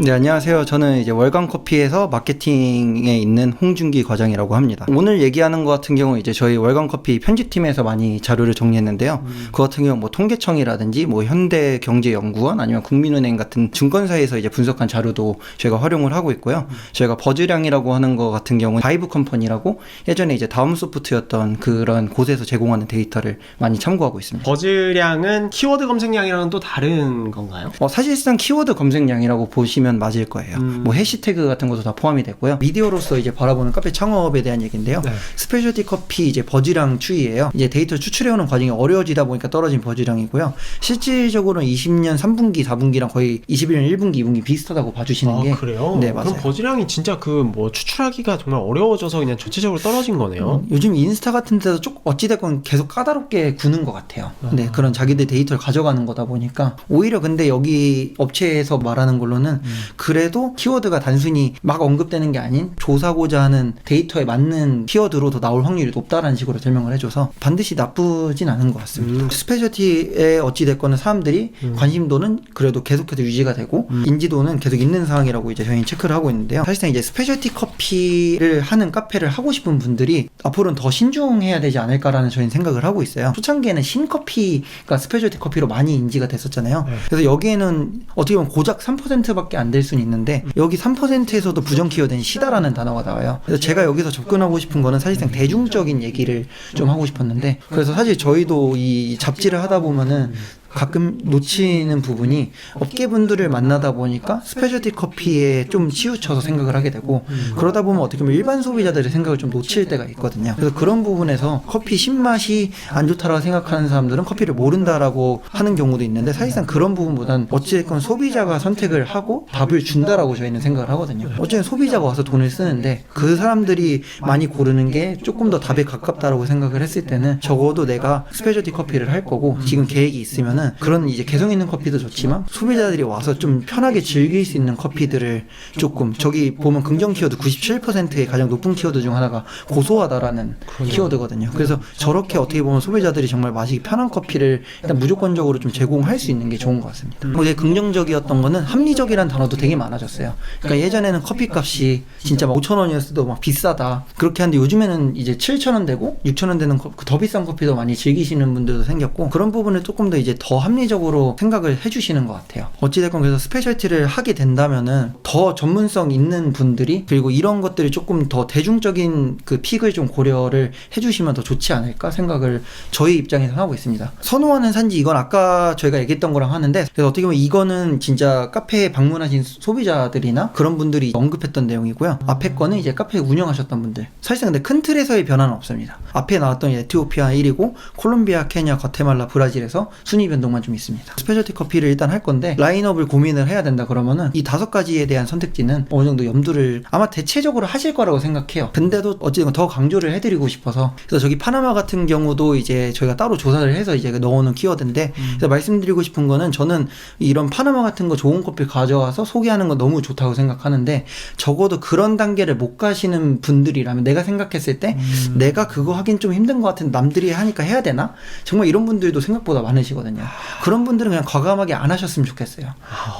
네, 안녕하세요. 저는 이제 월간커피에서 마케팅에 있는 홍준기 과장이라고 합니다. 오늘 얘기하는 것 같은 경우 이제 저희 월간커피 편집팀에서 많이 자료를 정리했는데요. 그 같은 경우 뭐 통계청이라든지 뭐 현대경제연구원 아니면 국민은행 같은 증권사에서 이제 분석한 자료도 저희가 활용을 하고 있고요. 저희가 버즈량이라고 하는 것 같은 경우는 바이브 컴퍼니라고 예전에 이제 다음소프트였던 그런 곳에서 제공하는 데이터를 많이 참고하고 있습니다. 버즈량은 키워드 검색량이랑은 또 다른 건가요? 사실상 키워드 검색량이라고 보시면 맞을 거예요. 뭐 해시태그 같은 것도 다 포함이 되고요. 미디어로서 이제 바라보는 카페 창업에 대한 얘기인데요. 네. 스페셜티 커피 이제 버즈량 추이예요. 이제 데이터 추출해오는 과정이 어려워지다 보니까 떨어진 버즈량이고요. 실질적으로는 20년 3분기, 4분기랑 거의 21년 1분기, 2분기 비슷하다고 봐주시는 게. 그래요? 네, 맞아요. 그럼 버즈량이 진짜 그 뭐 추출하기가 정말 어려워져서 그냥 전체적으로 떨어진 거네요. 요즘 인스타 같은 데서 조금 어찌됐건 계속 까다롭게 구는 것 같아요. 근데 그런 자기들 데이터를 가져가는 거다 보니까 오히려 근데 여기 업체에서 말하는 걸로는 그래도 키워드가 단순히 막 언급되는 게 아닌 조사고자 하는 데이터에 맞는 키워드로 더 나올 확률이 높다라는 식으로 설명을 해줘서 반드시 나쁘진 않은 것 같습니다. 스페셜티에 어찌됐건 사람들이 관심도는 그래도 계속해서 유지가 되고 인지도는 계속 있는 상황이라고 이제 저희는 체크를 하고 있는데요. 사실상 이제 스페셜티 커피를 하는 카페를 하고 싶은 분들이 앞으로는 더 신중해야 되지 않을까라는 저희는 생각을 하고 있어요. 초창기에는 신커피가 스페셜티 커피로 많이 인지가 됐었잖아요. 네. 그래서 여기에는 어떻게 보면 고작 3%밖에 안 될 수는 있는데 여기 3%에서도 부정 키워드는 시다라는 단어가 나와요. 그래서 제가 여기서 접근하고 싶은 거는 사실상 대중적인 얘기를 좀 하고 싶었는데 그래서 사실 저희도 이 잡지를 하다 보면은 가끔 놓치는 부분이 업계분들을 만나다 보니까 스페셜티 커피에 좀 치우쳐서 생각을 하게 되고 그러다 보면 어떻게 보면 일반 소비자들의 생각을 좀 놓칠 때가 있거든요. 그래서 그런 부분에서 커피 신맛이 안 좋다라고 생각하는 사람들은 커피를 모른다라고 하는 경우도 있는데 사실상 그런 부분보다는 어찌됐건 소비자가 선택을 하고 답을 준다라고 저희는 생각을 하거든요. 어쨌든 소비자가 와서 돈을 쓰는데 그 사람들이 많이 고르는 게 조금 더 답에 가깝다라고 생각을 했을 때는 적어도 내가 스페셜티 커피를 할 거고 지금 계획이 있으면은 그런 이제 개성 있는 커피도 좋지만 소비자들이 와서 좀 편하게 즐길 수 있는 커피들을 조금 저기 보면 긍정 키워드 97%의 가장 높은 키워드 중 하나가 고소하다라는 키워드거든요. 그래서 저렇게 어떻게 보면 소비자들이 정말 마시기 편한 커피를 일단 무조건적으로 좀 제공할 수 있는 게 좋은 것 같습니다. 되게 긍정적이었던 거는 합리적이라는 단어도 되게 많아졌어요. 그러니까 예전에는 커피 값이 진짜 막 5,000원이었어도 막 비싸다 그렇게 하는데 요즘에는 이제 7,000원 되고 6,000원 되는 더 비싼 커피도 많이 즐기시는 분들도 생겼고 그런 부분을 조금 더 이제 더 합리적으로 생각을 해주시는 것 같아요. 어찌됐건 그래서 스페셜티를 하게 된다면은 더 전문성 있는 분들이 그리고 이런 것들이 조금 더 대중적인 그 픽을 좀 고려를 해주시면 더 좋지 않을까 생각을 저희 입장에서 하고 있습니다. 선호하는 산지 이건 아까 저희가 얘기했던 거랑 하는데 그래서 어떻게 보면 이거는 진짜 카페에 방문하신 소비자들이나 그런 분들이 언급했던 내용이고요. 앞에 거는 이제 카페 운영하셨던 분들 사실상 근데 큰 틀에서의 변화는 없습니다. 앞에 나왔던 에티오피아 1위고 콜롬비아, 케냐, 과테말라, 브라질에서 순위 변동만 좀 있습니다. 스페셜티 커피를 일단 할 건데 라인업을 고민을 해야 된다 그러면은 이 5가지에 대한 선택지는 어느 정도 염두를 아마 대체적으로 하실 거라고 생각해요. 근데도 어쨌든 더 강조를 해드리고 싶어서 그래서 저기 파나마 같은 경우도 이제 저희가 따로 조사를 해서 이제 넣어놓은 키워드인데 그래서 말씀드리고 싶은 거는 저는 이런 파나마 같은 거 좋은 커피 가져와서 소개하는 거 너무 좋다고 생각하는데 적어도 그런 단계를 못 가시는 분들이라면 내가 생각했을 때 내가 그거 하긴 좀 힘든 것 같은데 남들이 하니까 해야 되나? 정말 이런 분들도 생각보다 많으시거든요. 그런 분들은 그냥 과감하게 안 하셨으면 좋겠어요.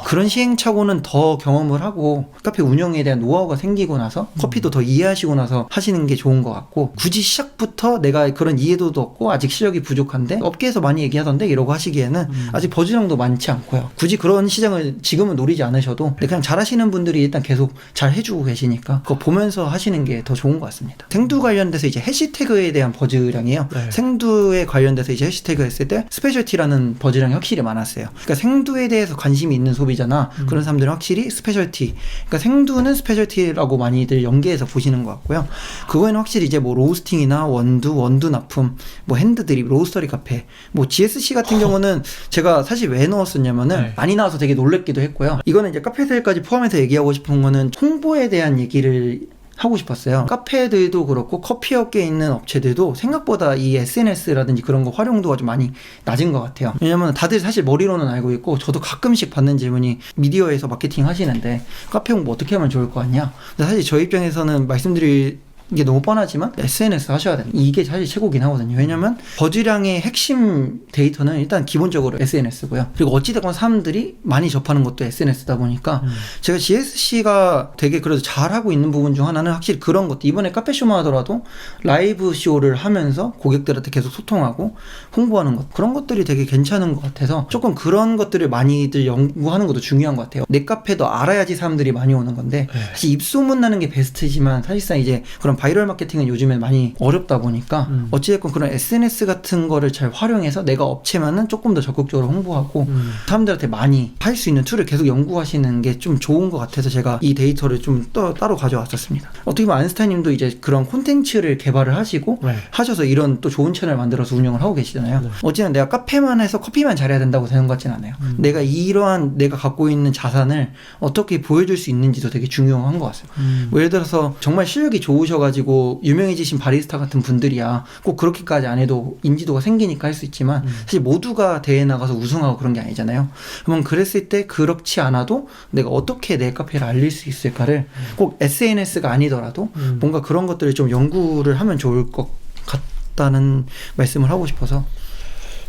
그런 시행착오는 더 경험을 하고 카페 운영에 대한 노하우가 생기고 나서 커피도 더 이해하시고 나서 하시는 게 좋은 것 같고 굳이 시작부터 내가 그런 이해도도 없고 아직 실력이 부족한데 업계에서 많이 얘기하던데 이러고 하시기에는 아직 버즈량도 많지 않고요. 굳이 그런 시장을 지금은 노리지 않으셔도 그냥 잘하시는 분들이 일단 계속 잘 해주고 계시니까 그거 보면서 하시는 게 더 좋은 것 같습니다. 생두 관련돼서 이제 해시태그에 대한 버즈량이에요. 네. 생두에 관련돼서 이제 해시태그 했을 때 스페셜티라는 버즈량이 확실히 많았어요. 그러니까 생두에 대해서 관심이 있는 소비자나 그런 사람들은 확실히 스페셜티 그러니까 생두는 스페셜티라고 많이들 연계해서 보시는 것 같고요. 그거에는 확실히 이제 뭐 로스팅이나 원두 납품 뭐 핸드드립 로스터리 카페 뭐 GSC 같은 경우는 제가 사실 왜 넣었었냐면은 많이 나와서 되게 놀랬기도 했고요. 이거는 이제 카페들까지 포함해서 얘기하고 싶은 거는 홍보에 대한 얘기를 하고 싶었어요. 카페들도 그렇고 커피 업계에 있는 업체들도 생각보다 이 SNS라든지 그런 거 활용도가 좀 많이 낮은 것 같아요. 왜냐면 다들 사실 머리로는 알고 있고 저도 가끔씩 받는 질문이 미디어에서 마케팅 하시는데 카페 홍보 어떻게 하면 좋을 것 같냐? 근데 사실 저희 입장에서는 말씀드릴 이게 너무 뻔하지만 SNS 하셔야 된다. 이게 사실 최고긴 하거든요. 왜냐면 버즈량의 핵심 데이터는 일단 기본적으로 SNS고요. 그리고 어찌됐건 사람들이 많이 접하는 것도 SNS다 보니까 제가 GSC가 되게 그래도 잘하고 있는 부분 중 하나는 확실히 그런 것도 이번에 카페쇼만 하더라도 라이브 쇼를 하면서 고객들한테 계속 소통하고 홍보하는 것 그런 것들이 되게 괜찮은 것 같아서 조금 그런 것들을 많이들 연구하는 것도 중요한 것 같아요. 내 카페도 알아야지 사람들이 많이 오는 건데 사실 입소문 나는 게 베스트지만 사실상 이제 그런 바이럴 마케팅은 요즘에 많이 어렵다 보니까 어찌됐건 그런 SNS 같은 거를 잘 활용해서 내가 업체면은 조금 더 적극적으로 홍보하고 사람들한테 많이 할 수 있는 툴을 계속 연구하시는 게 좀 좋은 것 같아서 제가 이 데이터를 좀 따로 가져왔었습니다. 어떻게 보면 안스타님도 이제 그런 콘텐츠를 개발을 하시고 하셔서 이런 또 좋은 채널 만들어서 운영을 하고 계시잖아요. 어쨌든 내가 카페만 해서 커피만 잘해야 된다고 되는 것 같진 않아요. 내가 이러한 내가 갖고 있는 자산을 어떻게 보여줄 수 있는지도 되게 중요한 것 같아요. 뭐 예를 들어서 정말 실력이 좋으셔가지고 유명해지신 바리스타 같은 분들이야 꼭 그렇게까지 안 해도 인지도가 생기니까 할 수 있지만 사실 모두가 대회 나가서 우승하고 그런 게 아니잖아요. 그러면 그랬을 때 그렇지 않아도 내가 어떻게 내 카페를 알릴 수 있을까를 꼭 SNS가 아니더라도 뭔가 그런 것들을 좀 연구를 하면 좋을 것 같다는 말씀을 하고 싶어서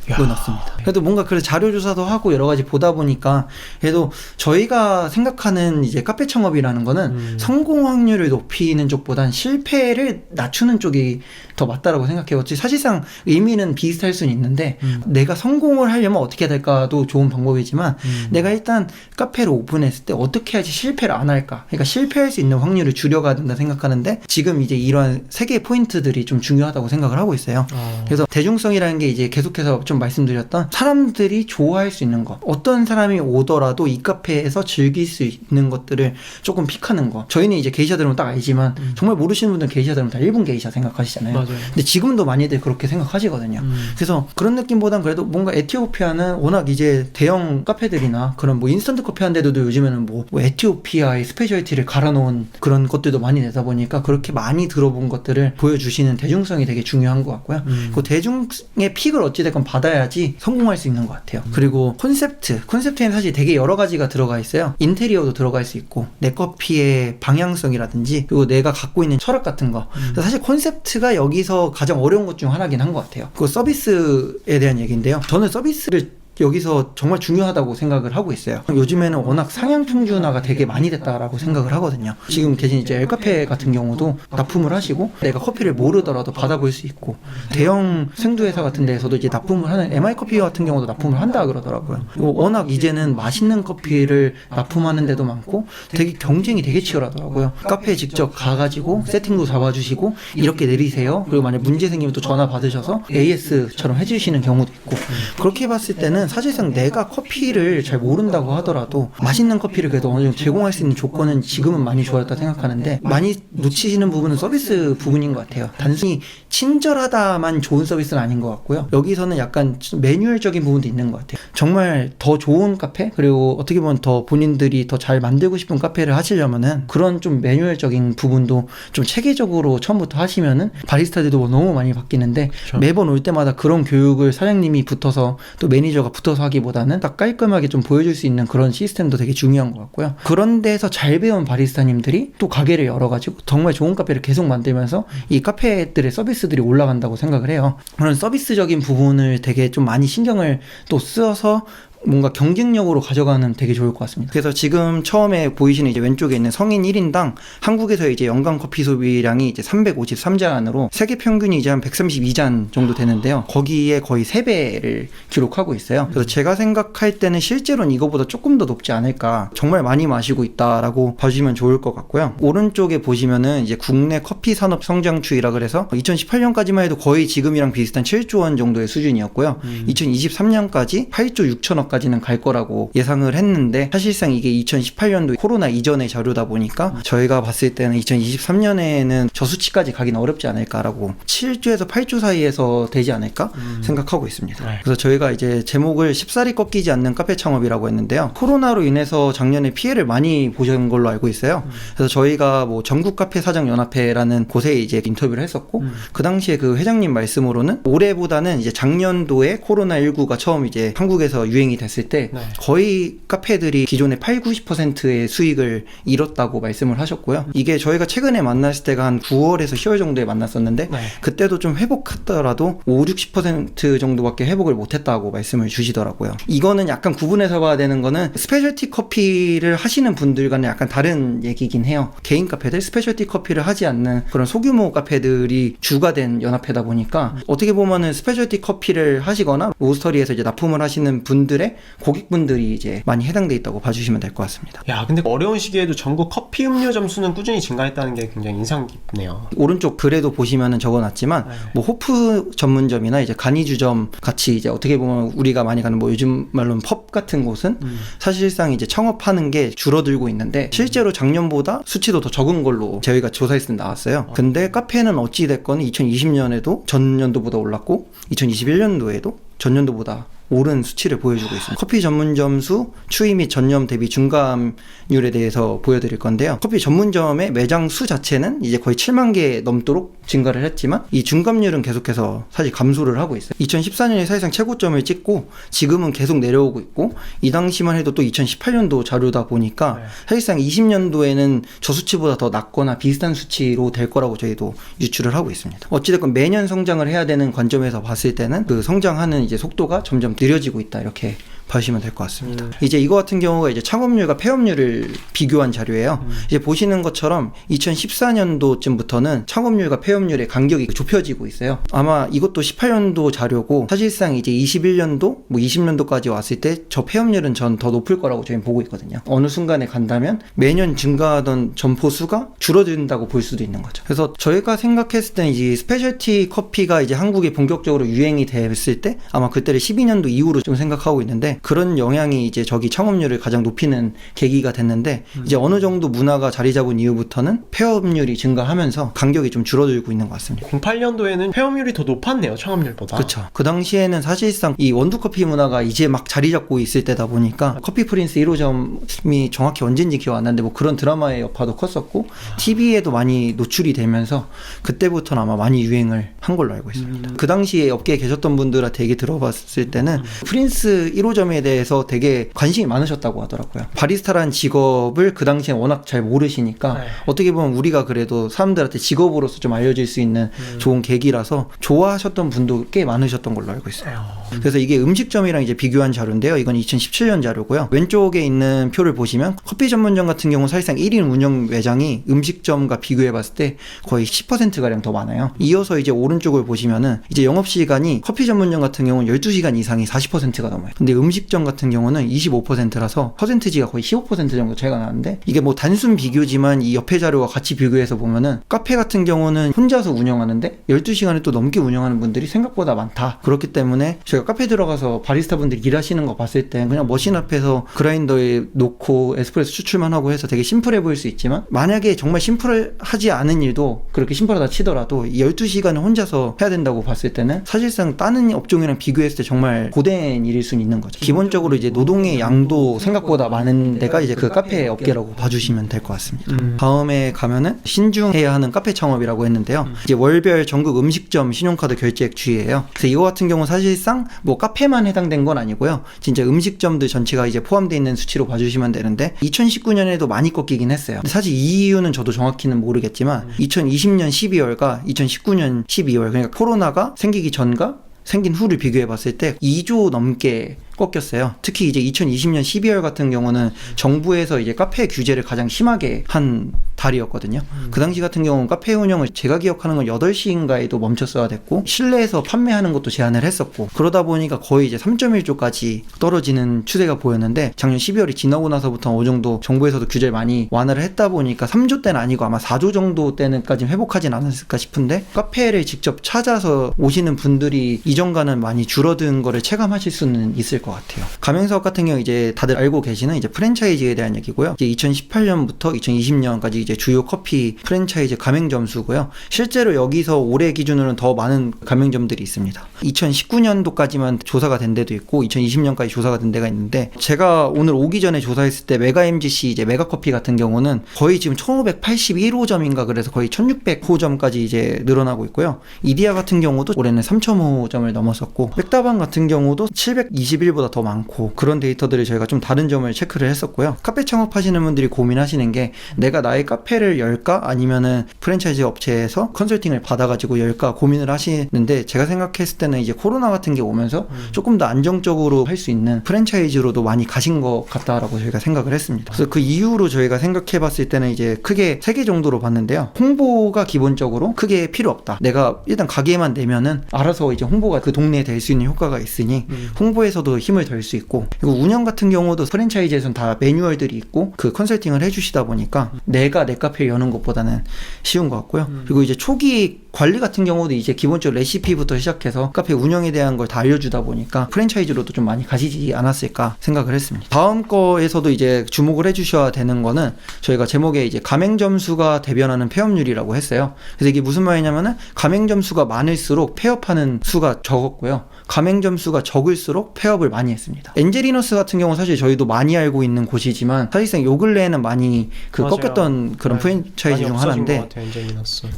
넣었습니다. 그래도 뭔가 그래 자료조사도 하고 여러 가지 보다 보니까 그래도 저희가 생각하는 이제 카페 창업이라는 거는 성공 확률을 높이는 쪽보단 실패를 낮추는 쪽이 더 맞다라고 생각해요. 사실상 의미는 비슷할 수는 있는데 내가 성공을 하려면 어떻게 해야 될까도 좋은 방법이지만 내가 일단 카페를 오픈했을 때 어떻게 해야지 실패를 안 할까. 그러니까 실패할 수 있는 확률을 줄여가야 된다 생각하는데 지금 이제 이러한 세 개의 포인트들이 좀 중요하다고 생각을 하고 있어요. 그래서 대중성이라는 게 이제 계속해서 좀 말씀드렸던 사람들이 좋아할 수 있는 것 어떤 사람이 오더라도 이 카페에서 즐길 수 있는 것들을 조금 픽하는 거 저희는 이제 게이샤 들으면 딱 알지만 정말 모르시는 분들은 게이샤 들으면 다 일본 게이샤 생각하시잖아요. 맞아요. 근데 지금도 많이들 그렇게 생각하시거든요. 그래서 그런 느낌보단 그래도 뭔가 에티오피아는 워낙 이제 대형 카페들이나 그런 뭐 인스턴트 커피 한 데도 요즘에는 뭐 에티오피아의 스페셜티를 갈아놓은 그런 것들도 많이 내다 보니까 그렇게 많이 들어본 것들을 보여주시는 대중성이 되게 중요한 것 같고요. 그 대중의 픽을 어찌됐건 받아야지 성공할 수 있는 것 같아요. 그리고 콘셉트에는 사실 되게 여러 가지가 들어가 있어요. 인테리어도 들어갈 수 있고 내 커피의 방향성이라든지 그리고 내가 갖고 있는 철학 같은 거 사실 콘셉트가 여기서 가장 어려운 것 중 하나긴 한 것 같아요. 그 서비스에 대한 얘기인데요. 저는 서비스를 여기서 정말 중요하다고 생각을 하고 있어요. 요즘에는 워낙 상향 평준화가 되게 많이 됐다라고 생각을 하거든요. 지금 계신 이제 엘카페 같은 경우도 납품을 하시고 내가 커피를 모르더라도 받아볼 수 있고 대형 생두회사 같은 데에서도 이제 납품을 하는 MI커피 같은 경우도 납품을 한다 그러더라고요. 그리고 워낙 이제는 맛있는 커피를 납품하는 데도 많고 되게 경쟁이 되게 치열하더라고요. 카페에 직접 가가지고 세팅도 잡아주시고 이렇게 내리세요. 그리고 만약 문제 생기면 또 전화 받으셔서 AS처럼 해주시는 경우도 있고 그렇게 봤을 때는 사실상 내가 커피를 잘 모른다고 하더라도 맛있는 커피를 그래도 어느 정도 제공할 수 있는 조건은 지금은 많이 좋아졌다 생각하는데 많이 놓치시는 부분은 서비스 부분인 것 같아요. 단순히 친절하다만 좋은 서비스는 아닌 것 같고요. 여기서는 약간 매뉴얼적인 부분도 있는 것 같아요. 정말 더 좋은 카페 그리고 어떻게 보면 더 본인들이 더 잘 만들고 싶은 카페를 하시려면은 그런 좀 매뉴얼적인 부분도 좀 체계적으로 처음부터 하시면은 바리스타들도 너무 많이 바뀌는데 그렇죠. 매번 올 때마다 그런 교육을 사장님이 붙어서 또 매니저가 붙어서 하기보다는 딱 깔끔하게 좀 보여줄 수 있는 그런 시스템도 되게 중요한 것 같고요. 그런 데서 잘 배운 바리스타님들이 또 가게를 열어가지고 정말 좋은 카페를 계속 만들면서 이 카페들의 서비스들이 올라간다고 생각을 해요. 그런 서비스적인 부분을 되게 좀 많이 신경을 또 쓰어서 뭔가 경쟁력으로 가져가는 되게 좋을 것 같습니다. 그래서 지금 처음에 보이시는 이제 왼쪽에 있는 성인 1인당 한국에서 이제 연간 커피 소비량이 이제 353잔으로 세계 평균이 이제 한 132잔 정도 되는데요. 거기에 거의 3배를 기록하고 있어요. 그래서 제가 생각할 때는 실제로는 이거보다 조금 더 높지 않을까. 정말 많이 마시고 있다라고 봐주시면 좋을 것 같고요. 오른쪽에 보시면은 이제 국내 커피 산업 성장 추이라 그래서 2018년까지만 해도 거의 지금이랑 비슷한 7조 원 정도의 수준이었고요. 2023년까지 8조 6천억 까지는 갈 거라고 예상을 했는데 사실상 이게 2018년도 코로나 이전의 자료다 보니까 저희가 봤을 때는 2023년에는 저 수치까지 가기는 어렵지 않을까라고 7조에서 8조 사이에서 되지 않을까 생각하고 있습니다. 그래서 저희가 이제 제목을 쉽사리 꺾이지 않는 카페 창업이라고 했는데요. 코로나로 인해서 작년에 피해를 많이 보신 걸로 알고 있어요. 그래서 저희가 뭐 전국 카페 사장 연합회라는 곳에 이제 인터뷰를 했었고 그 당시에 그 회장님 말씀으로는 올해보다는 이제 작년도에 코로나19가 처음 이제 한국에서 유행이 됐을 때 네. 거의 카페들이 기존의 80-90%의 수익을 잃었다고 말씀을 하셨고요. 이게 저희가 최근에 만났을 때가 한 9월에서 10월 정도에 만났었는데 네. 그때도 좀 회복하더라도 50-60% 정도밖에 회복을 못했다고 말씀을 주시더라고요. 이거는 약간 구분해서 봐야 되는 거는 스페셜티 커피를 하시는 분들과는 약간 다른 얘기긴 해요. 개인 카페들, 스페셜티 커피를 하지 않는 그런 소규모 카페들이 주가 된 연합회다 보니까 어떻게 보면은 스페셜티 커피를 하시거나 로스터리에서 이제 납품을 하시는 분들의 고객분들이 이제 많이 해당돼 있다고 봐주시면 될 것 같습니다. 야, 근데 어려운 시기에도 전국 커피 음료 점수는 꾸준히 증가했다는 게 굉장히 인상 깊네요. 오른쪽 글에도 보시면은 적어놨지만 네. 뭐 호프 전문점이나 이제 간이주점 같이 이제 어떻게 보면 우리가 많이 가는 뭐 요즘 말로는 펍 같은 곳은 사실상 이제 청업하는 게 줄어들고 있는데 실제로 작년보다 수치도 더 적은 걸로 저희가 조사했을 때 나왔어요. 근데 카페는 어찌 됐건 2020년에도 전년도보다 올랐고 2021년도에도 전년도보다 오른 수치를 보여주고 있습니다. 커피 전문점 수, 추이 및 전년 대비 중감률에 대해서 보여드릴 건데요. 커피 전문점의 매장 수 자체는 이제 거의 7만 개 넘도록 증가를 했지만 이 중감률은 계속해서 사실 감소를 하고 있어요. 2014년에 사실상 최고점을 찍고 지금은 계속 내려오고 있고 이 당시만 해도 또 2018년도 자료다 보니까 네. 사실상 20년도에는 저 수치보다 더 낮거나 비슷한 수치로 될 거라고 저희도 유추를 하고 있습니다. 어찌됐건 매년 성장을 해야 되는 관점에서 봤을 때는 그 성장하는 이제 속도가 점점 느려지고 있다 이렇게 봐주시면 될 것 같습니다. 이제 이거 같은 경우가 이제 창업률과 폐업률을 비교한 자료예요. 이제 보시는 것처럼 2014년도쯤부터는 창업률과 폐업률의 간격이 좁혀지고 있어요. 아마 이것도 18년도 자료고 사실상 이제 21년도, 뭐 20년도까지 왔을 때 저 폐업률은 전 더 높을 거라고 저희는 보고 있거든요. 어느 순간에 간다면 매년 증가하던 점포 수가 줄어든다고 볼 수도 있는 거죠. 그래서 저희가 생각했을 때는 이제 스페셜티 커피가 이제 한국에 본격적으로 유행이 됐을 때 아마 그때를 12년도 이후로 좀 생각하고 있는데 그런 영향이 이제 저기 창업률을 가장 높이는 계기가 됐는데 이제 어느 정도 문화가 자리 잡은 이후부터는 폐업률이 증가하면서 간격이 좀 줄어들고 있는 것 같습니다. 08년도에는 폐업률이 더 높았네요, 창업률보다. 그렇죠. 그 당시에는 사실상 이 원두커피 문화가 이제 막 자리 잡고 있을 때다 보니까 커피 프린스 1호점이 정확히 언젠지 기억 안 나는데 뭐 그런 드라마의 여파도 컸었고 TV에도 많이 노출이 되면서 그때부터는 아마 많이 유행을 한 걸로 알고 있습니다. 그 당시에 업계에 계셨던 분들한테 얘기 들어봤을 때는 프린스 1호점에 대해서 되게 관심이 많으셨다고 하더라고요. 바리스타라는 직업을 그 당시에 워낙 잘 모르시니까 네. 어떻게 보면 우리가 그래도 사람들한테 직업으로서 좀 알려질 수 있는 좋은 계기라서 좋아하셨던 분도 꽤 많으셨던 걸로 알고 있어요. 그래서 이게 음식점이랑 이제 비교한 자료인데요. 이건 2017년 자료고요. 왼쪽에 있는 표를 보시면 커피 전문점 같은 경우 사실상 1인 운영 매장이 음식점과 비교해 봤을 때 거의 10%가량 더 많아요. 이어서 이제 오른쪽을 보시면은 이제 영업시간이 커피 전문점 같은 경우는 12시간 이상이 40%가 넘어요. 근데 음식점 같은 경우는 25%라서 퍼센트지가 거의 15% 정도 차이가 나는데 이게 뭐 단순 비교지만 이 옆에 자료와 같이 비교해서 보면은 카페 같은 경우는 혼자서 운영하는데 12시간을 또 넘게 운영하는 분들이 생각보다 많다. 그렇기 때문에 저희가 카페 들어가서 바리스타 분들이 일하시는 거 봤을 때 그냥 머신 앞에서 그라인더에 놓고 에스프레소 추출만 하고 해서 되게 심플해 보일 수 있지만 만약에 정말 심플하지 않은 일도 그렇게 심플하다 치더라도 이 12시간을 혼자서 해야 된다고 봤을 때는 사실상 다른 업종이랑 비교했을 때 정말 고된 일일 수는 있는 거죠. 기본적으로 이제 노동의 양도 생각보다 많은 데가 이제 그 카페 업계라고 봐주시면 될 것 같습니다. 다음에 가면은 신중해야 하는 카페 창업이라고 했는데요. 이제 월별 전국 음식점 신용카드 결제액 주의예요. 그래서 이거 같은 경우 사실상 뭐 카페만 해당된 건 아니고요. 진짜 음식점들 전체가 이제 포함되어 있는 수치로 봐주시면 되는데 2019년에도 많이 꺾이긴 했어요. 근데 사실 이 이유는 저도 정확히는 모르겠지만 2020년 12월과 2019년 12월 그러니까 코로나가 생기기 전과 생긴 후를 비교해 봤을 때 2조 넘게 꺾였어요. 특히 이제 2020년 12월 같은 경우는 정부에서 이제 카페 규제를 가장 심하게 한 달이었거든요. 그 당시 같은 경우는 카페 운영을 제가 기억하는 건 8시인가에도 멈췄어야 됐고 실내에서 판매하는 것도 제한을 했었고 그러다 보니까 거의 이제 3.1조까지 떨어지는 추세가 보였는데 작년 12월이 지나고 나서부터 어느 정도 정부에서도 규제를 많이 완화를 했다 보니까 3조 때는 아니고 아마 4조 정도 때는까지 회복하진 않았을까 싶은데 카페를 직접 찾아서 오시는 분들이 이전과는 많이 줄어든 거를 체감하실 수는 있을 것 같아요. 가맹사업 같은 경우 이제 다들 알고 계시는 이제 프랜차이즈에 대한 얘기고요. 이제 2018년부터 2020년까지 이제 주요 커피 프랜차이즈 가맹점 수고요. 실제로 여기서 올해 기준으로는 더 많은 가맹점들이 있습니다. 2019년도까지만 조사가 된 데도 있고 2020년까지 조사가 된 데가 있는데 제가 오늘 오기 전에 조사했을 때 메가 MGC 이제 메가커피 같은 경우는 거의 지금 1581호점인가 그래서 거의 1600호점까지 이제 늘어나고 있고요. 이디야 같은 경우도 올해는 3000호점을 넘었었고 백다방 같은 경우도 721 일보다 더 많고 그런 데이터들을 저희가 좀 다른 점을 체크를 했었고요. 카페 창업하시는 분들이 고민하시는 게 내가 나의 카페를 열까 아니면은 프랜차이즈 업체에서 컨설팅을 받아가지고 열까 고민을 하시는데 제가 생각했을 때는 이제 코로나 같은 게 오면서 조금 더 안정적으로 할 수 있는 프랜차이즈로도 많이 가신 것 같다라고 저희가 생각을 했습니다. 그래서 그 이후로 저희가 생각해 봤을 때는 이제 크게 3개 정도로 봤는데요. 홍보가 기본적으로 크게 필요 없다. 내가 일단 가게만 내면은 알아서 이제 홍보가 그 동네에 될 수 있는 효과가 있으니 홍보에서도 힘을 덜 수 있고, 그리고 운영 같은 경우도 프랜차이즈에서는 다 매뉴얼들이 있고 그 컨설팅을 해주시다 보니까 내가 내 카페를 여는 것보다는 쉬운 것 같고요. 그리고 이제 초기 관리 같은 경우도 이제 기본적으로 레시피부터 시작해서 카페 운영에 대한 걸 다 알려주다 보니까 프랜차이즈로도 좀 많이 가시지 않았을까 생각을 했습니다. 다음 거에서도 이제 주목을 해주셔야 되는 거는 저희가 제목에 이제 가맹점 수가 대변하는 폐업률이라고 했어요. 그래서 이게 무슨 말이냐면은 가맹점 수가 많을수록 폐업하는 수가 적었고요. 가맹점 수가 적을수록 폐업을 많이 했습니다. 엔젤리너스 같은 경우 사실 저희도 많이 알고 있는 곳이지만 사실상 요 근래에는 많이 맞아요. 꺾였던 그런 프랜차이즈 중 하나인데,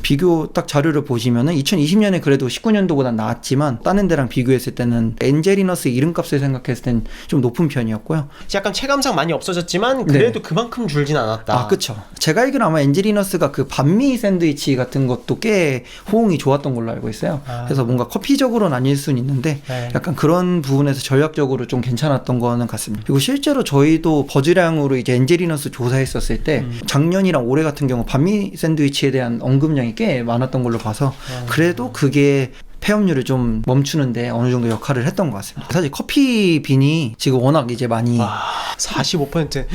비교 딱 자료를 보시면은 2020년에 그래도 19년도보다 나았지만 다른 데랑 비교했을 때는 엔젤리너스 이름값을 생각했을 땐 좀 높은 편이었고요. 약간 체감상 많이 없어졌지만 그래도 그만큼 줄진 않았다. 아, 그쵸. 제가 알기로 아마 엔젤리너스가 그 반미 샌드위치 같은 것도 꽤 호응이 좋았던 걸로 알고 있어요. 그래서 뭔가 커피적으로는 아닐 수는 있는데 약간 그런 부분에서 전략적으로 좀 괜찮았던 거는 같습니다. 그리고 실제로 저희도 버즈량으로 이제 엔젤리너스 조사했었을 때 작년이랑 올해 같은 경우 반미 샌드위치에 대한 언급량이 꽤 많았던 걸로 봐서 그래도 그게 폐업률을 좀 멈추는데 어느 정도 역할을 했던 것 같습니다. 사실 커피 빈이 지금 워낙 이제 많이 45%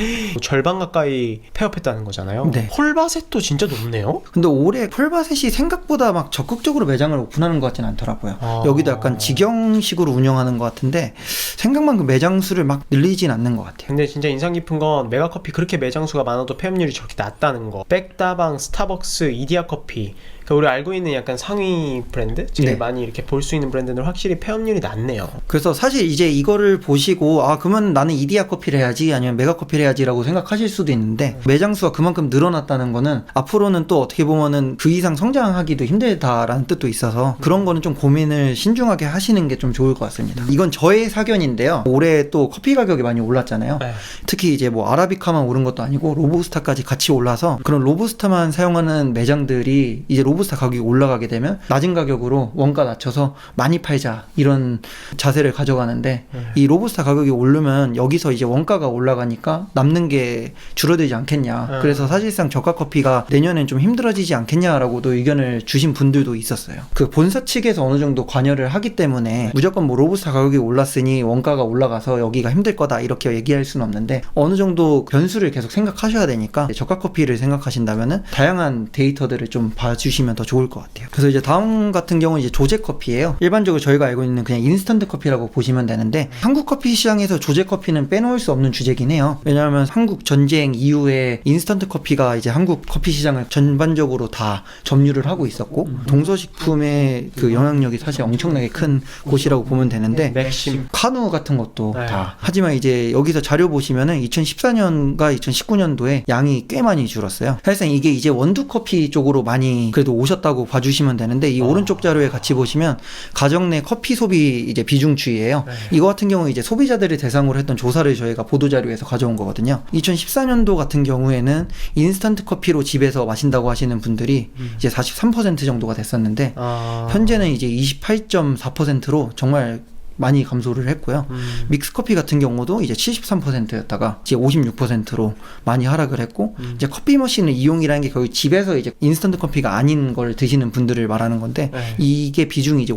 절반 가까이 폐업했다는 거잖아요. 네. 홀바셋도 진짜 높네요. 근데 올해 폴바셋이 생각보다 막 적극적으로 매장을 오픈하는 것 같진 않더라고요. 여기도 약간 직영식으로 운영하는 것 같은데 생각만큼 매장 수를 막 늘리진 않는 것 같아요. 근데 진짜 인상 깊은 건 메가커피 그렇게 매장 수가 많아도 폐업률이 저렇게 낮다는 거. 백다방, 스타벅스, 이디야커피, 그러니까 우리 알고 있는 약간 상위 브랜드? 제일 많이 이렇게 볼 수 있는 브랜드는 확실히 폐업률이 낮네요. 그래서 사실 이제 이거를 보시고 아 그러면 나는 이디야 커피를 해야지 아니면 메가 커피를 해야지라고 생각하실 수도 있는데 매장 수가 그만큼 늘어났다는 거는 앞으로는 또 어떻게 보면은 그 이상 성장하기도 힘들다라는 뜻도 있어서 그런 거는 좀 고민을 신중하게 하시는 게 좀 좋을 것 같습니다. 이건 저의 사견인데요. 올해 또 커피 가격이 많이 올랐잖아요. 특히 이제 뭐 아라비카만 오른 것도 아니고 로부스타까지 같이 올라서 그런 로부스타만 사용하는 매장들이 이제 로부스타 가격이 올라가게 되면 낮은 가격으로 원가 낮춰서 많이 팔자 이런 자세를 가져가는데 이 로부스타 가격이 오르면 여기서 이제 원가가 올라가니까 남는 게 줄어들지 않겠냐. 그래서 사실상 저가 커피가 내년엔 좀 힘들어지지 않겠냐라고도 의견을 주신 분들도 있었어요. 그 본사 측에서 어느 정도 관여를 하기 때문에 무조건 뭐 로부스타 가격이 올랐으니 원가가 올라가서 여기가 힘들 거다 이렇게 얘기할 수는 없는데 어느 정도 변수를 계속 생각하셔야 되니까 저가 커피를 생각하신다면은 다양한 데이터들을 좀 봐주시면 더 좋을 것 같아요. 그래서 이제 다음 같은 경우는 이제 조제 커피예요. 일반적으로 저희가 알고 있는 그냥 인스턴트 커피라고 보시면 되는데 한국 커피 시장에서 조제 커피는 빼놓을 수 없는 주제긴 해요. 왜냐하면 한국 전쟁 이후에 인스턴트 커피가 이제 한국 커피 시장을 전반적으로 다 점유를 하고 있었고 동서식품의 그 영향력이 사실 엄청나게 큰 곳이라고 보면 되는데 맥심, 카누 같은 것도 다. 하지만 이제 여기서 자료 보시면은 2014년과 2019년도에 양이 꽤 많이 줄었어요. 사실상 이게 이제 원두 커피 쪽으로 많이 그래도 오셨다고 봐주시면 되는데 이 오른쪽 자료에 같이 보시면 가정 내 커피 소비 이제 비중추이예요. 이거 같은 경우 이제 소비자들을 대상으로 했던 조사를 저희가 보도 자료에서 가져온 거거든요. 2014년도 같은 경우에는 인스턴트 커피로 집에서 마신다고 하시는 분들이 이제 43% 정도가 됐었는데 현재는 이제 28.4%로 정말 많이 감소를 했고요. 믹스커피 같은 경우도 이제 73%였다가 이제 56%로 많이 하락을 했고 이제 커피 머신을 이용이라는 게 거의 집에서 이제 인스턴트 커피가 아닌 걸 드시는 분들을 말하는 건데 이게 비중이 이제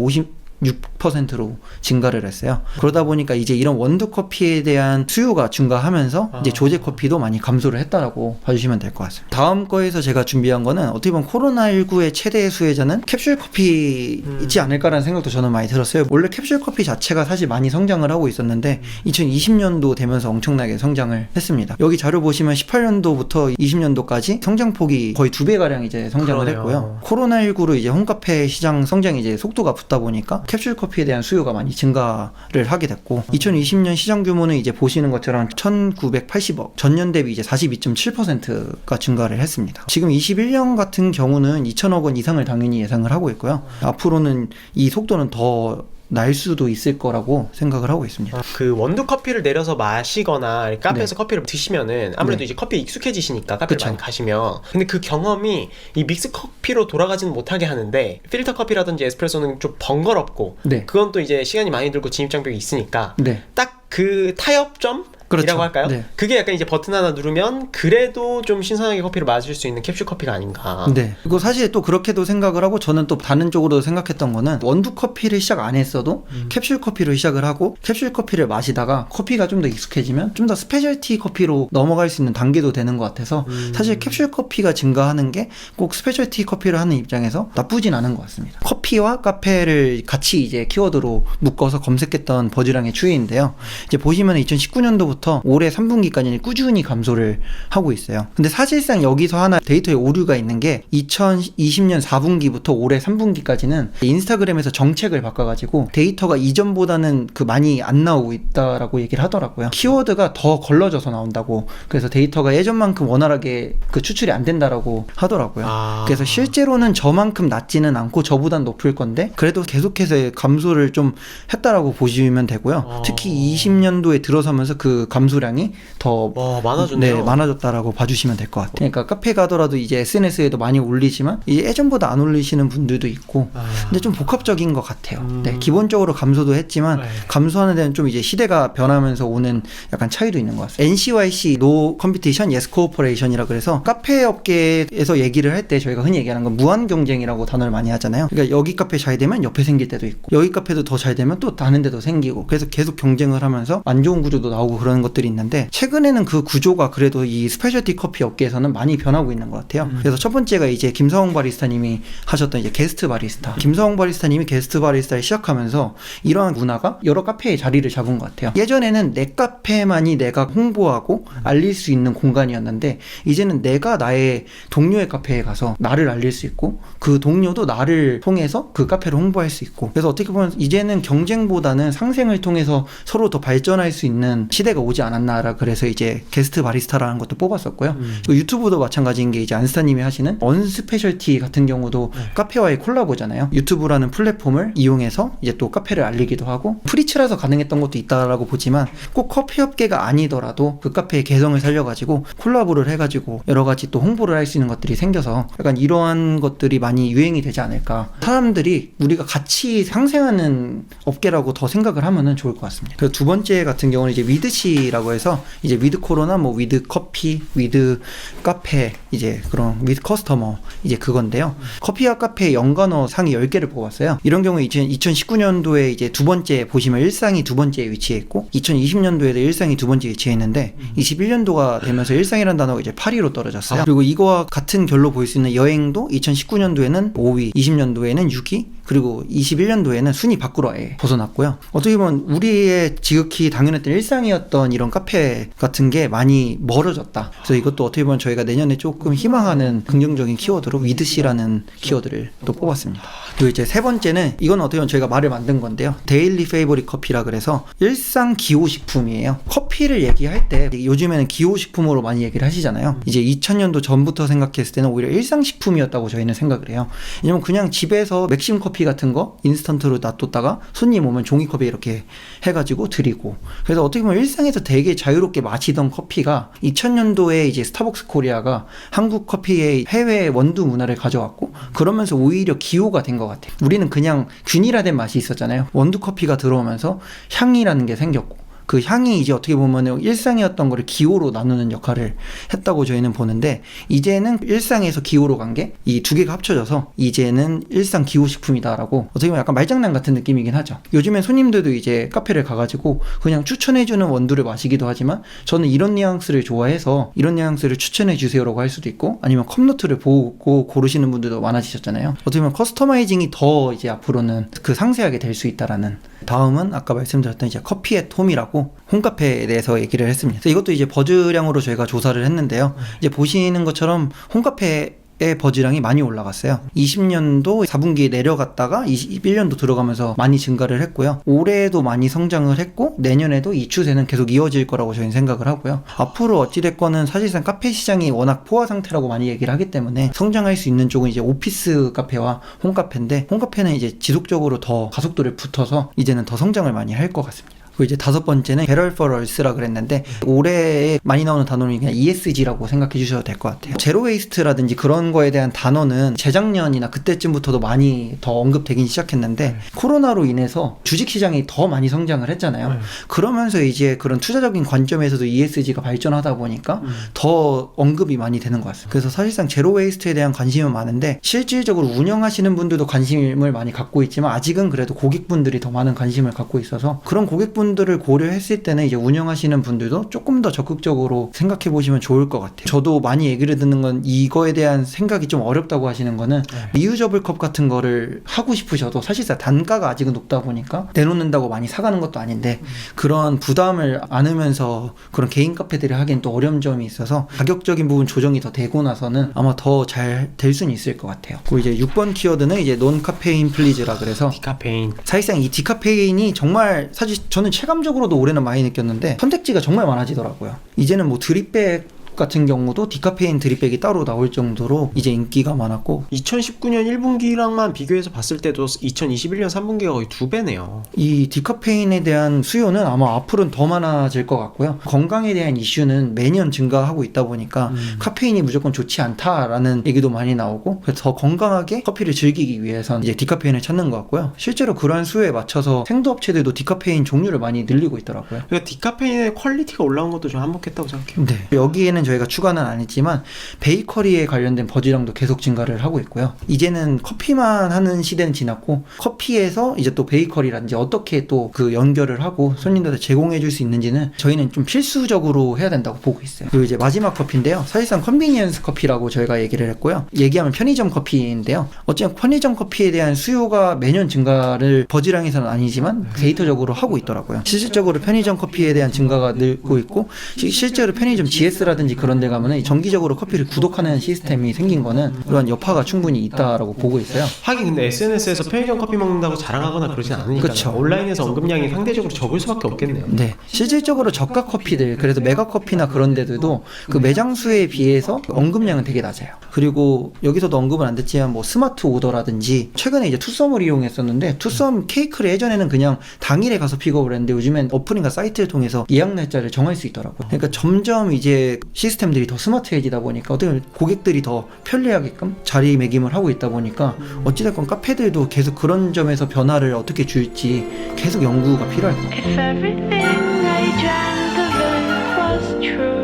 6%로 증가를 했어요. 그러다 보니까 이제 이런 원두 커피에 대한 수요가 증가하면서 이제 조제 커피도 많이 감소를 했다라고 봐주시면 될 것 같습니다. 다음 거에서 제가 준비한 거는 어떻게 보면 코로나19의 최대 수혜자는 캡슐 커피 있지 않을까라는 생각도 저는 많이 들었어요. 원래 캡슐 커피 자체가 사실 많이 성장을 하고 있었는데 2020년도 되면서 엄청나게 성장을 했습니다. 여기 자료 보시면 18년도부터 20년도까지 성장폭이 거의 2배가량 이제 성장을 했고요. 코로나19로 이제 홈카페 시장 성장이 이제 속도가 붙다 보니까 캡슐 커피에 대한 수요가 많이 증가를 하게 됐고 2020년 시장 규모는 이제 보시는 것처럼 1980억, 전년 대비 이제 42.7%가 증가를 했습니다. 지금 21년 같은 경우는 2천억 원 이상을 당연히 예상을 하고 있고요. 앞으로는 이 속도는 더 날 수도 있을 거라고 생각을 하고 있습니다. 그 원두 커피를 내려서 마시거나 카페에서 커피를 드시면은 아무래도 이제 커피에 익숙해지시니까 카페를 그쵸. 많이 가시면 근데 그 경험이 이 믹스 커피로 돌아가지는 못하게 하는데 필터 커피라든지 에스프레소는 좀 번거롭고 네. 그건 또 이제 시간이 많이 들고 진입 장벽이 있으니까 네. 딱 그 타협점 그렇죠. 이라고 할까요? 네. 그게 약간 이제 버튼 하나 누르면 그래도 좀 신선하게 커피를 마실 수 있는 캡슐 커피가 아닌가. 네. 그리고 사실 또 그렇게도 생각을 하고 저는 또 다른 쪽으로 생각했던 거는 원두 커피를 시작 안 했어도 캡슐 커피로 시작을 하고 캡슐 커피를 마시다가 커피가 좀 더 익숙해지면 좀 더 스페셜티 커피로 넘어갈 수 있는 단계도 되는 것 같아서 사실 캡슐 커피가 증가하는 게 꼭 스페셜티 커피를 하는 입장에서 나쁘진 않은 것 같습니다. 커피와 카페를 같이 이제 키워드로 묶어서 검색했던 버즈량의 추이인데요. 이제 보시면 2019년도부터 올해 3분기까지는 꾸준히 감소를 하고 있어요. 근데 사실상 여기서 하나 데이터에 오류가 있는 게 2020년 4분기부터 올해 3분기까지는 인스타그램에서 정책을 바꿔가지고 데이터가 이전보다는 그 많이 안 나오고 있다라고 얘기를 하더라고요. 키워드가 더 걸러져서 나온다고. 그래서 데이터가 예전만큼 원활하게 그 추출이 안 된다라고 하더라고요. 그래서 실제로는 저만큼 낮지는 않고 저보단 높을 건데 그래도 계속해서 감소를 좀 했다라고 보시면 되고요. 특히 20년도에 들어서면서 그 감소량이 더 많아졌네요. 네, 많아졌다라고 봐주시면 될 것 같아요. 그러니까 카페 가더라도 이제 SNS에도 많이 올리지만 이제 예전보다 안 올리시는 분들도 있고 근데 좀 복합적인 것 같아요. 네, 기본적으로 감소도 했지만 감소하는 데는 좀 이제 시대가 변하면서 오는 약간 차이도 있는 것 같습니다. NCYC No Competition Yes Cooperation이라 그래서 카페 업계에서 얘기를 할 때 저희가 흔히 얘기하는 건 무한 경쟁이라고 단어를 많이 하잖아요. 그러니까 여기 카페 잘 되면 옆에 생길 때도 있고 여기 카페도 더 잘 되면 또 다른 데도 생기고 그래서 계속 경쟁을 하면서 안 좋은 구조도 나오고 그런 것들이 있는데 최근에는 그 구조가 그래도 이 스페셜티 커피 업계에서는 많이 변하고 있는 것 같아요. 그래서 첫 번째가 이제 김서홍 바리스타님이 하셨던 이제 게스트 바리스타. 김서홍 바리스타님이 게스트 바리스타를 시작하면서 이러한 문화가 여러 카페에 자리를 잡은 것 같아요. 예전에는 내 카페만이 내가 홍보하고 알릴 수 있는 공간이었는데 이제는 내가 나의 동료의 카페에 가서 나를 알릴 수 있고 그 동료도 나를 통해서 그 카페를 홍보할 수 있고 그래서 어떻게 보면 이제는 경쟁보다는 상생을 통해서 서로 더 발전할 수 있는 시대가 오지 않았나라 그래서 이제 게스트 바리스타라는 것도 뽑았었고요. 그리고 유튜브도 마찬가지인 게 이제 안스타님이 하시는 언스페셜티 같은 경우도 카페와의 콜라보잖아요. 유튜브라는 플랫폼을 이용해서 이제 또 카페를 알리기도 하고 프리츠라서 가능했던 것도 있다라고 보지만 꼭 커피 업계가 아니더라도 그 카페의 개성을 살려가지고 콜라보를 해가지고 여러 가지 또 홍보를 할 수 있는 것들이 생겨서 약간 이러한 것들이 많이 유행이 되지 않을까. 사람들이 우리가 같이 상생하는 업계라고 더 생각을 하면은 좋을 것 같습니다. 그리고 두 번째 같은 경우는 이제 위드시라고 해서 이제 위드 코로나, 뭐 위드 커피, 위드 카페, 이제 그런 위드 커스터머 이제 그건데요. 커피와 카페 연관어 상위 10개를 뽑았어요. 이런 경우에 2019년도에 이제 두 번째 보시면 일상이 두 번째에 위치해 있고 2020년도에도 일상이 두 번째에 위치해 있는데 21년도가 되면서 일상이라는 단어가 이제 8위로 떨어졌어요. 그리고 이거와 같은 결로 볼 수 있는 여행도 2019년도에는 5위, 20년도에는 6위, 그리고 21년도에는 순위 밖으로 아예 벗어났고요. 어떻게 보면 우리의 지극히 당연했던 일상이었던 이런 카페 같은 게 많이 멀어졌다. 그래서 이것도 어떻게 보면 저희가 내년에 조금 희망하는 긍정적인 키워드로 위드시라는 키워드를 또 뽑았습니다. 그리고 이제 세 번째는 이건 어떻게 보면 저희가 말을 만든 건데요. 데일리 페이보릿 커피라 그래서 일상 기호식품이에요. 커피를 얘기할 때 요즘에는 기호식품으로 많이 얘기를 하시잖아요. 이제 2000년도 전부터 생각했을 때는 오히려 일상식품이었다고 저희는 생각을 해요. 왜냐면 그냥 집에서 맥심 커피 같은 거 인스턴트로 놔뒀다가 손님 오면 종이컵에 이렇게 해가지고 드리고 그래서 어떻게 보면 일상에서 되게 자유롭게 마시던 커피가 2000년도에 이제 스타벅스 코리아가 한국 커피의 해외 원두 문화를 가져왔고 그러면서 오히려 기호가 된 것 같아요. 우리는 그냥 균일화된 맛이 있었잖아요. 원두 커피가 들어오면서 향이라는 게 생겼고 그 향이 이제 어떻게 보면 일상이었던 거를 기호로 나누는 역할을 했다고 저희는 보는데 이제는 일상에서 기호로 간 게 이 두 개가 합쳐져서 이제는 일상 기호식품이다라고 어떻게 보면 약간 말장난 같은 느낌이긴 하죠. 요즘엔 손님들도 이제 카페를 가가지고 그냥 추천해주는 원두를 마시기도 하지만 저는 이런 뉘앙스를 좋아해서 이런 뉘앙스를 추천해주세요라고 할 수도 있고 아니면 컵노트를 보고 고르시는 분들도 많아지셨잖아요. 어떻게 보면 커스터마이징이 더 이제 앞으로는 그 상세하게 될 수 있다라는. 다음은 아까 말씀드렸던 이제 커피 앳 홈이라고 홈카페에 대해서 얘기를 했습니다. 그래서 이것도 이제 버즈량으로 저희가 조사를 했는데요. 이제 보시는 것처럼 홈카페 의 버즈량이 많이 올라갔어요. 20년도 4분기에 내려갔다가 21년도 들어가면서 많이 증가를 했고요. 올해도 많이 성장을 했고 내년에도 이 추세는 계속 이어질 거라고 저희는 생각을 하고요. 앞으로 어찌됐건은 사실상 카페 시장이 워낙 포화 상태라고 많이 얘기를 하기 때문에 성장할 수 있는 쪽은 이제 오피스 카페와 홈카페인데 홈카페는 이제 지속적으로 더 가속도를 붙어서 이제는 더 성장을 많이 할 것 같습니다. 그리고 이제 다섯 번째는 Better for Us라 그랬는데 올해 많이 나오는 단어는 그냥 ESG라고 생각해 주셔도 될 것 같아요. 제로 웨이스트라든지 그런 거에 대한 단어는 재작년이나 그때쯤부터도 많이 더 언급되긴 시작했는데 코로나로 인해서 주식시장이 더 많이 성장을 했잖아요. 그러면서 이제 그런 투자적인 관점에서도 ESG가 발전하다 보니까 더 언급이 많이 되는 것 같습니다. 그래서 사실상 제로 웨이스트에 대한 관심은 많은데 실질적으로 운영하시는 분들도 관심을 많이 갖고 있지만 아직은 그래도 고객분들이 더 많은 관심을 갖고 있어서 그런 고객분들을 고려했을 때는 이제 운영하시는 분들도 조금 더 적극적으로 생각해 보시면 좋을 것 같아요. 저도 많이 얘기를 듣는 건 이거에 대한 생각이 좀 어렵다고 하시는 거는 리유저블 컵 같은 거를 하고 싶으셔도 사실상 단가가 아직은 높다 보니까 내놓는다고 많이 사가는 것도 아닌데 그런 부담을 안으면서 그런 개인 카페들을 하기엔 또 어려운 점이 있어서 가격적인 부분 조정이 더 되고 나서는 아마 더 잘 될 수는 있을 것 같아요. 그리고 이제 6번 키워드는 이제 논 카페인 플리즈라 그래서 디카페인. 사실상 이 디카페인이 정말 사실 저는 체감적으로도 올해는 많이 느꼈는데 선택지가 정말 많아지더라고요. 이제는 뭐 드립백 같은 경우도 디카페인 드립백이 따로 나올 정도로 이제 인기가 많았고 2019년 1분기랑만 비교해서 봤을 때도 2021년 3분기가 거의 2배네요. 이 디카페인에 대한 수요는 아마 앞으로는 더 많아질 것 같고요. 건강에 대한 이슈는 매년 증가하고 있다 보니까 카페인이 무조건 좋지 않다라는 얘기도 많이 나오고 그래서 더 건강하게 커피를 즐기기 위해선 이제 디카페인을 찾는 것 같고요. 실제로 그러한 수요에 맞춰서 생두업체들도 디카페인 종류를 많이 늘리고 있더라고요. 그러니까 디카페인의 퀄리티가 올라온 것도 좀 한몫했다고 생각해요. 네. 여기에는 저희가 추가는 안 했지만 베이커리에 관련된 버즈량도 계속 증가를 하고 있고요. 이제는 커피만 하는 시대는 지났고 커피에서 이제 또 베이커리라든지 어떻게 또 그 연결을 하고 손님들한테 제공해 줄 수 있는지는 저희는 좀 필수적으로 해야 된다고 보고 있어요. 그리고 이제 마지막 커피인데요. 사실상 컨비니언스 커피라고 저희가 얘기를 했고요. 얘기하면 편의점 커피인데요. 어쨌든 편의점 커피에 대한 수요가 매년 증가를 버즈량에서는 아니지만 데이터적으로 하고 있더라고요. 실질적으로 편의점 커피에 대한 증가가 늘고 있고 실제로 편의점 GS라든지 그런 데 가면은 정기적으로 커피를 구독하는 시스템이 생긴 거는 그런 여파가 충분히 있다라고 보고 있어요. 하긴 근데 SNS에서 편의점 커피 먹는다고 자랑하거나 그러진 않으니까 그쵸. 온라인에서 언급량이 상대적으로 적을 수밖에 없겠네요. 네, 실질적으로 저가 커피들, 그래서 메가 커피나 그런 데들도 그 매장 수에 비해서 언급량은 되게 낮아요. 그리고 여기서도 언급은 안 됐지만 뭐 스마트 오더라든지 최근에 이제 투썸을 이용했었는데 투썸 케이크를 예전에는 그냥 당일에 가서 픽업을 했는데 요즘엔 어플인가 사이트를 통해서 예약 날짜를 정할 수 있더라고요. 그러니까 점점 이제 시스템들이 더 스마트해지다 보니까 어떻게 보면 고객들이 더 편리하게끔 자리매김을 하고 있다 보니까 어찌됐건 카페들도 계속 그런 점에서 변화를 어떻게 줄지 계속 연구가 필요할 것 같아요. If everything I dreamt of it was true,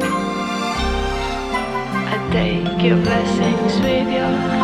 I'd take your blessings with your heart.